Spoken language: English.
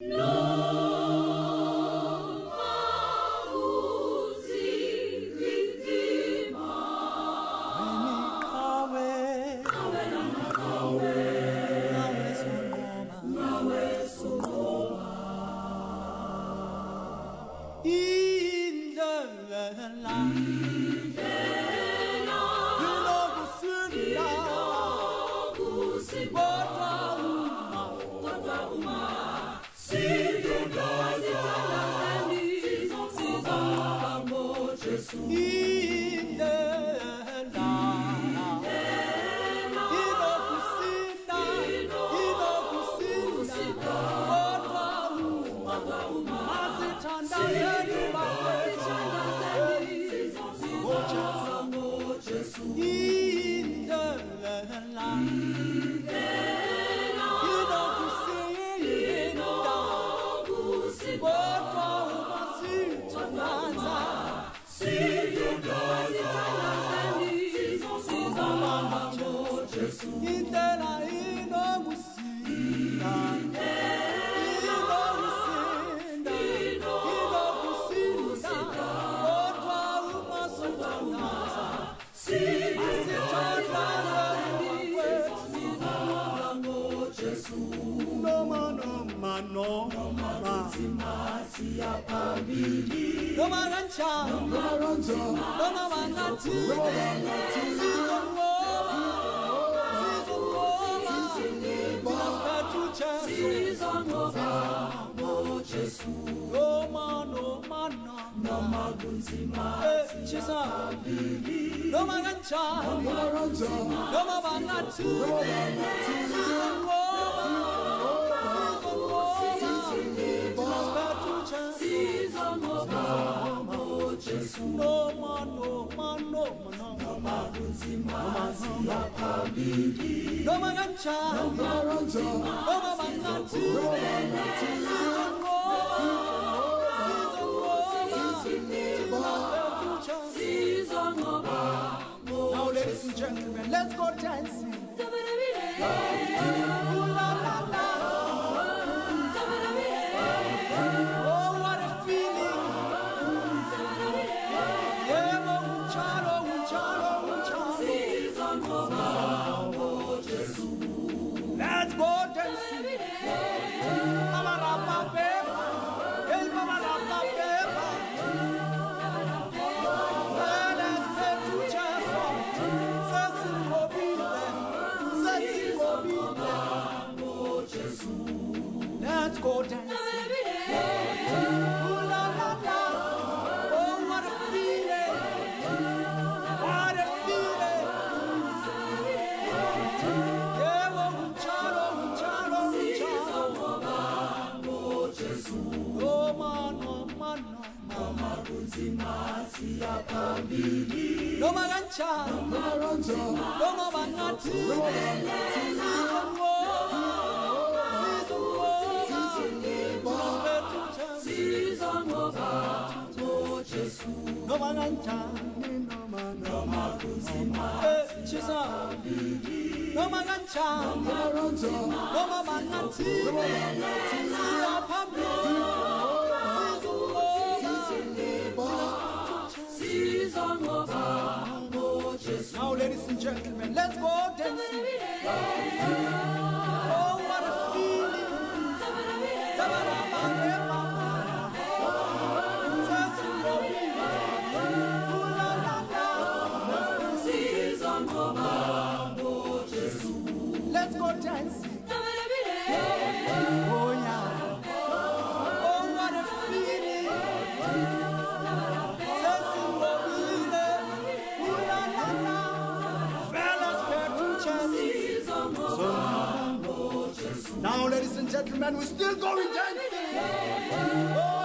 Now, ladies and gentlemen, let's go dancing. Oh, what a feeling. Let's go dancing. Let's go dancing. Ooh, la, la, la. Oh, what a feeling. What a feeling. Yeah, oh, chalo. Oh, man. No magancha. No magati. No manganchani, no magunzima, chisa. No manganchani, no manganti, Now, ladies and gentlemen, let's go dancing. Oh, what a feeling. Let's go dancing. Oh yeah. Oh, what a feeling. Now, ladies and gentlemen, we're still going dancing. Oh.